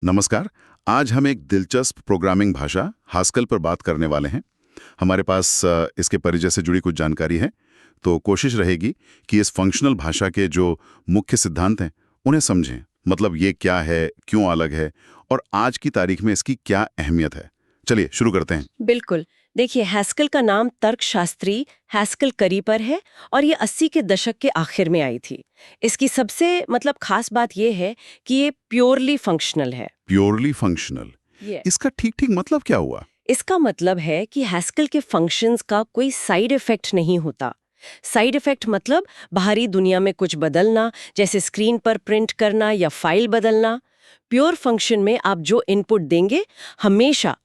नमस्कार। आज हम एक दिलचस्प प्रोग्रामिंग भाषा हास्कल पर बात करने वाले हैं। हमारे पास इसके परिचय से जुड़ी कुछ जानकारी है, तो कोशिश रहेगी कि इस फंक्शनल भाषा के जो मुख्य सिद्धांत हैं उन्हें समझें। मतलब ये क्या है, क्यों अलग है और आज की तारीख में इसकी क्या अहमियत है। चलिए शुरू करते हैं। बिल्कुल। देखिए, हैस्कल का नाम तर्कशास्त्री हैस्कल करी पर है और ये 80 के दशक के आखिर में आई थी। इसकी सबसे खास बात ये है कि ये प्योरली फंक्शनल है। प्योरली फंक्शनल, ये इसका ठीक ठीक मतलब क्या हुआ? इसका मतलब है कि हैस्कल के फंक्शंस का कोई साइड इफेक्ट नहीं होता। साइड इफेक्ट मतलब बाहरी दुनिया में कुछ बदलना, जैसे स्क्रीन पर प्रिंट करना या फाइल बदलना। प्योर फंक्शन में आप जो इनपुट देंगे, हमेशा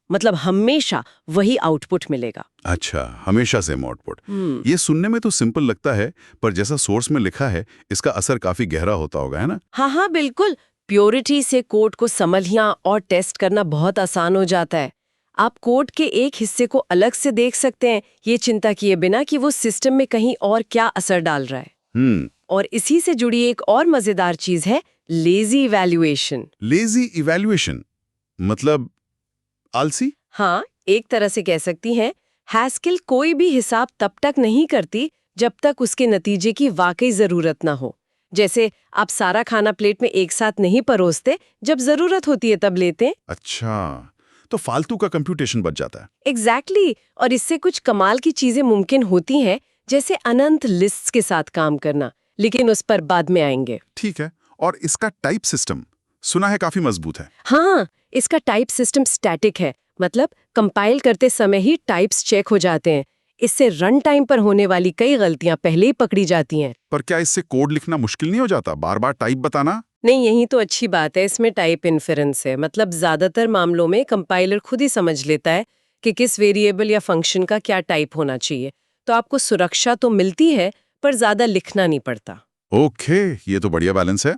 वही आउटपुट मिलेगा। अच्छा, हमेशा सेम आउटपुट। ये सुनने में तो सिंपल लगता है, पर जैसा सोर्स में लिखा है इसका असर काफी गहरा होता होगा, है ना? हाँ हाँ, बिल्कुल। प्योरिटी से कोड को समझना और टेस्ट करना बहुत आसान हो जाता है। आप कोड के एक हिस्से को अलग से देख सकते हैं, ये चिंता किए बिना कि वो सिस्टम में कहीं और क्या असर डाल रहा है। हम्म। और इसी से जुड़ी एक और मजेदार चीज है लेजी इवैल्यूएशन। लेजी इवैल्यूएशन मतलब आलसी? हाँ, एक तरह से कह सकती हैं। हैस्किल कोई भी हिसाब तब तक नहीं करती जब तक उसके नतीजे की वाकई जरूरत ना हो। जैसे आप सारा खाना प्लेट में एक साथ नहीं परोसते, जब जरूरत होती है तब लेते हैं। अच्छा, तो फालतू का कंप्यूटेशन बच जाता है। एग्जैक्टली। और इससे कुछ कमाल की चीजें मुमकिन होती हैं, जैसे अनंत लिस्ट्स के साथ काम करना, लेकिन उस पर बाद में आएंगे। ठीक है, और इसका टाइप सिस्टम सुना है काफी मजबूत है। हाँ, इसका टाइप सिस्टम स्टैटिक है, मतलब कंपाइल करते समय ही टाइप्स चेक हो जाते हैं। इससे रन टाइम पर होने वाली कई गलतियां पहले ही पकड़ी जाती हैं। पर क्या इससे कोड लिखना मुश्किल नहीं हो जाता, बार बार टाइप बताना? नहीं, यही तो अच्छी बात है। इसमें टाइप इन्फेरेंस है, मतलब ज्यादातर मामलों में कंपाइलर खुद ही समझ लेता है कि किस वेरिएबल या फंक्शन का क्या टाइप होना चाहिए। तो आपको सुरक्षा तो मिलती है, पर ज्यादा लिखना नहीं पड़ता। ओके, ये तो बढ़िया बैलेंस है।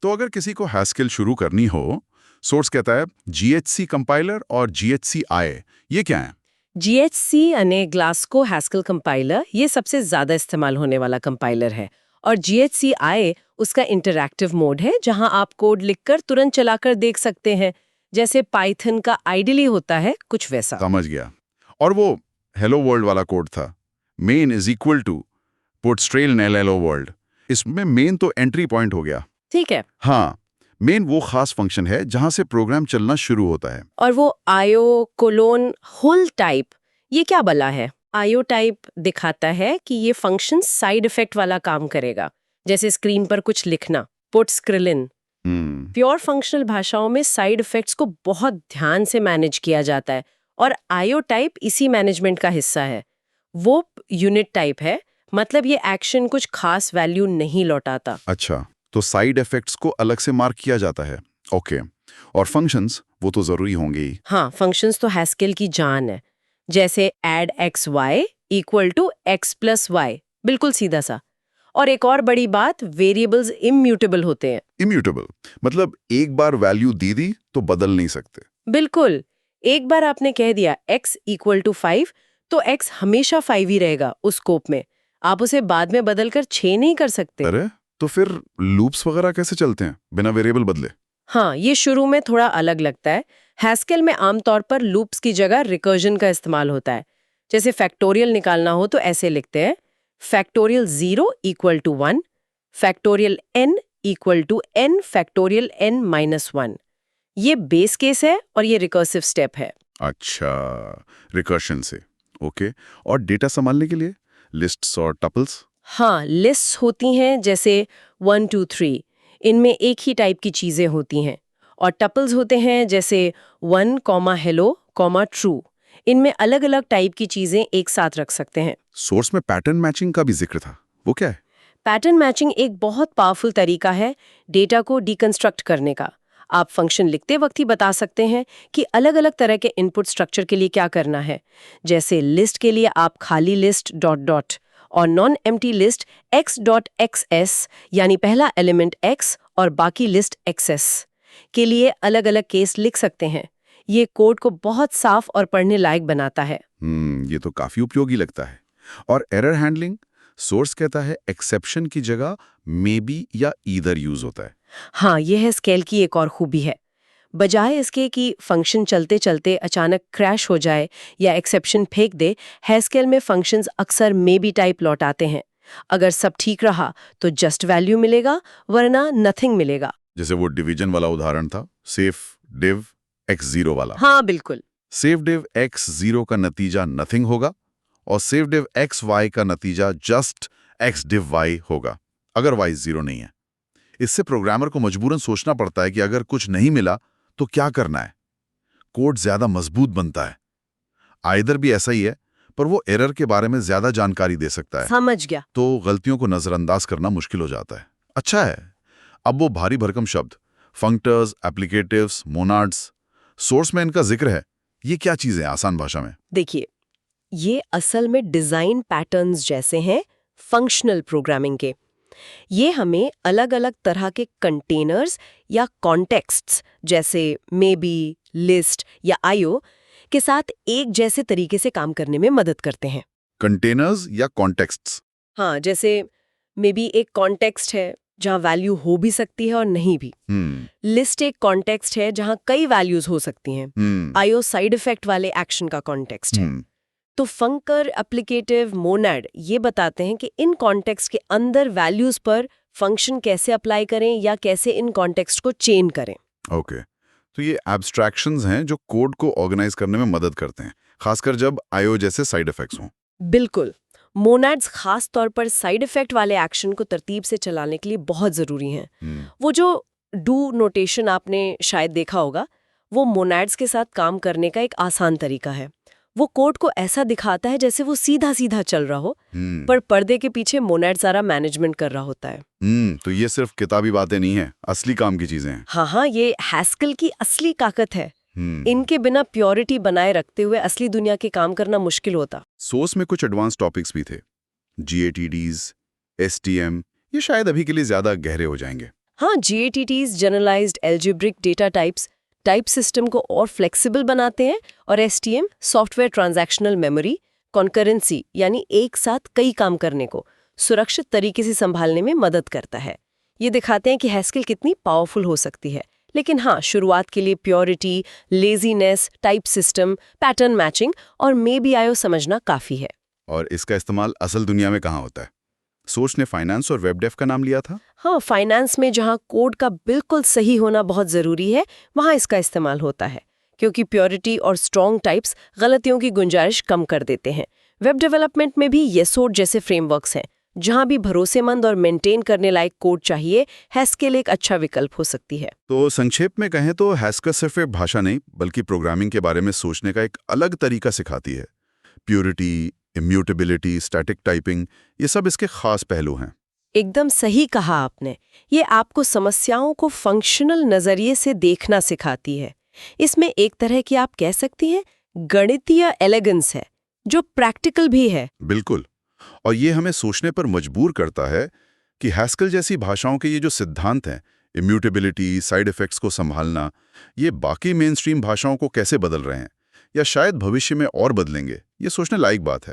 तो अगर किसी को हैस्किल शुरू करनी हो, सोर्स कहता है जीएचसी कंपाइलर और जीएचसी आई, ये क्या है? GHC यानी ग्लास्को हैस्कल कंपाइलर, ये सबसे ज्यादा इस्तेमाल होने वाला कंपाइलर है। और GHCI उसका इंटरैक्टिव मोड है, जहां आप कोड लिखकर तुरंत चलाकर देख सकते हैं, जैसे पाइथन का आइडली होता है, कुछ वैसा। समझ गया। और वो हेलो वर्ल्ड वाला कोड था, main is equal to put स्ट्रेल नेल हेलो वर्ल्ड, इसमें मेन तो एंट्री पॉइंट हो गया। ठीक है। हाँ, मेन वो खास फंक्शन है जहां से प्रोग्राम चलना शुरू होता है। और वो आयो कोलोन होल टाइप, ये क्या बला है? आयो टाइप दिखाता है कि ये फंक्शन साइड इफेक्ट वाला काम करेगा, जैसे स्क्रीन पर कुछ लिखना, पुट स्क्रिलिन। हम्म। प्योर फंक्शनल भाषाओं में साइड इफेक्ट्स को बहुत ध्यान से मैनेज किया जाता है, और आईओ टाइप इसी मैनेजमेंट का हिस्सा है। वो यूनिट टाइप है, मतलब ये एक्शन कुछ खास वैल्यू नहीं लौटाता। अच्छा, तो साइड इफेक्ट्स को अलग से मार्क किया जाता है। ओके। और फंक्शंस वो तो जरूरी होंगे ही। हाँ, फंक्शंस तो हैस्किल की जान है। जैसे add x y equal to x plus y, बिल्कुल सीधा सा। और एक और बड़ी बात, वेरिएबल्स इम्यूटेबल होते हैं। इम्यूटेबल मतलब एक बार वैल्यू दे दी तो बदल नहीं सकते। बिल्कुल। एक बार आपने कह दिया x इक्वल टू 5, तो x हमेशा 5 ही रहेगा उस स्कोप में। आप उसे बाद में बदलकर 6 नहीं कर सकते। अरे, तो फिर लूप्स वगैरह कैसे चलते हैं बिना वेरिएबल बदले? हाँ, ये शुरू में थोड़ा अलग लगता है। हैस्केल में आमतौर पर लूप्स की जगह रिकर्जन का इस्तेमाल होता है। जैसे फैक्टोरियल निकालना हो तो ऐसे लिखते हैं, factorial 0 equal to 1, factorial n equal to n factorial n minus 1। ये बेस केस है और ये रिकर्सिव स्टेप है। अच्छा, रिकर्शन से। ओके। और डेटा संभालने के लिए लिस्ट्स और टपल्स? हाँ, लिस्ट्स होती हैं, जैसे 1 2 3, इनमें एक ही टाइप की चीजें होती हैं। और टपल्स होते हैं, जैसे 1 कॉमा हेलो कॉमा ट्रू, इनमें अलग अलग टाइप की चीजें एक साथ रख सकते हैं। सोर्स में पैटर्न मैचिंग का भी जिक्र था, वो क्या है? पैटर्न मैचिंग एक बहुत पावरफुल तरीका है डेटा को डिकंस्ट्रक्ट करने का। आप फंक्शन लिखते वक्त ही बता सकते हैं कि अलग अलग तरह के इनपुट स्ट्रक्चर के लिए क्या करना है। जैसे लिस्ट के लिए आप खाली लिस्ट डॉट डॉट, और non empty list x dot xs, यानी पहला एलिमेंट x और बाकी लिस्ट xs के लिए अलग अलग केस लिख सकते हैं। ये कोड को बहुत साफ और पढ़ने लायक बनाता है। ये तो काफी उपयोगी लगता है। और एरर हैंडलिंग, सोर्स कहता है एक्सेप्शन की जगह मे बी या ईदर यूज होता है। हाँ, यह है स्केल की एक और खूबी है। बजाय इसके कि फंक्शन चलते चलते अचानक क्रैश हो जाए या एक्सेप्शन फेंक दे, हैस्केल में फंक्शंस अक्सर मे बी टाइप लौटाते हैं। अगर सब ठीक रहा तो जस्ट वैल्यू मिलेगा, वरना नथिंग मिलेगा। जैसे वो डिवीजन वाला उदाहरण था, सेफ डिव x0 वाला। हाँ बिल्कुल। सेफ डिव x0 का नतीजा नथिंग होगा और सेफ डिव xy का नतीजा जस्ट x div y होगा, अगर y 0 नहीं है। इससे प्रोग्रामर को मजबूरन सोचना पड़ता है कि अगर कुछ नहीं मिला तो क्या करना है। कोड ज्यादा मजबूत बनता है। आइदर भी ऐसा ही है, पर वो एरर के बारे में ज्यादा जानकारी दे सकता है, समझ गया। तो गलतियों को नजरअंदाज करना मुश्किल हो जाता है। अच्छा है, अब वो भारी भरकम शब्द फंक्टर्स, एप्लीकेटिव्स, मोनाड्स, सोर्स में इनका जिक्र है। ये क्या चीजें हैं आसान भाषा में? देखिए, ये असल में डिजाइन पैटर्न्स जैसे हैं फंक्शनल प्रोग्रामिंग के। ये हमें अलग अलग तरह के कंटेनर्स या कॉन्टेक्स्ट्स जैसे मे बी, लिस्ट या आईओ के साथ एक जैसे तरीके से काम करने में मदद करते हैं। कंटेनर्स या कॉन्टेक्स्ट्स? हाँ, जैसे मे बी एक कॉन्टेक्स्ट है जहाँ वैल्यू हो भी सकती है और नहीं भी। लिस्ट एक कॉन्टेक्स्ट है जहाँ कई वैल्यूज हो सकती हैं। आईओ साइड इफेक्ट वाले एक्शन का कॉन्टेक्स्ट है। तो फंकर, एप्लीकेटिव, मोनाड ये बताते हैं कि इन कॉन्टेक्स्ट के अंदर वैल्यूज पर फंक्शन कैसे अप्लाई करें या कैसे इन कॉन्टेक्स्ट को चेन करें। ओके, तो ये एब्स्ट्रैक्शंस हैं जो कोड को ऑर्गेनाइज करने में मदद करते हैं, खासकर जब आईओ जैसे साइड इफेक्ट्स हों। बिल्कुल। मोनाड्स खास तौर पर साइड इफेक्ट वाले एक्शन को तरतीब से चलाने के लिए बहुत जरूरी हैं। वो जो डू नोटेशन आपने शायद देखा होगा, वो मोनाड्स के साथ काम करने का एक आसान तरीका है। वो कोड को ऐसा दिखाता है जैसे वो सीधा सीधा चल रहा हो, पर पर्दे के पीछे मोनाड सारा मैनेजमेंट कर रहा होता है। तो ये सिर्फ किताबी बातें नहीं है, असली काम की चीजें हैं। हाँ, ये हैस्केल की असली ताकत है। इनके बिना प्योरिटी बनाए रखते हुए असली दुनिया के काम करना मुश्किल होता। सोर्स में कुछ एडवांस टॉपिक्स भी थे, GATTs, STM, ये शायद अभी के लिए ज्यादा गहरे हो जाएंगे। हाँ, GATTs generalised algebraic data types type system को और फ्लेक्सिबल बनाते हैं, और STM software transactional memory concurrency यानी एक साथ कई काम करने को सुरक्षित तरीके से संभालने में मदद करता है। ये दिखाते हैं कि हैस्केल कितनी पावरफुल हो सकती है। लेकिन हाँ, शुरुआत के लिए purity, laziness, type system, pattern matching और मे बी आईओ समझना काफी है। और इसका इस्तेमाल असल दुनिया में कहाँ होता है? सोर्स ने फाइनेंस और वेब डेव का नाम लिया था। हाँ, फाइनेंस में जहाँ कोड का बिल्कुल सही होना बहुत जरूरी है, वहाँ इसका इस्तेमाल होता है, क्योंकि प्योरिटी और स्ट्रॉन्ग टाइप्स गलतियों की गुंजाइश कम कर देते हैं। वेब डेवलपमेंट में भी येसोड जैसे फ्रेमवर्क्स हैं, जहाँ भी भरोसेमंद और मेंटेन करने लायक कोड चाहिए, हैस्केल एक अच्छा विकल्प हो सकती है। तो संक्षेप में कहें तो हैस्केल सिर्फ एक भाषा नहीं, बल्कि प्रोग्रामिंग के बारे में सोचने का एक अलग तरीका सिखाती है। प्योरिटी, इम्यूटेबिलिटी, स्टैटिक टाइपिंग, ये सब इसके खास पहलू हैं। एकदम सही कहा आपने। ये आपको समस्याओं को फंक्शनल नजरिए से देखना सिखाती है। इसमें एक तरह की आप कह सकती हैं गणितीय एलिगेंस है, जो प्रैक्टिकल भी है। बिल्कुल, और ये हमें सोचने पर मजबूर करता है कि हैस्केल जैसी भाषाओं के ये जो सिद्धांत हैं, इम्यूटेबिलिटी, साइड इफेक्ट्स को संभालना, ये बाकी मेन स्ट्रीम भाषाओं को कैसे बदल रहे हैं या शायद भविष्य में और बदलेंगे। ये सोचने लायक बात है।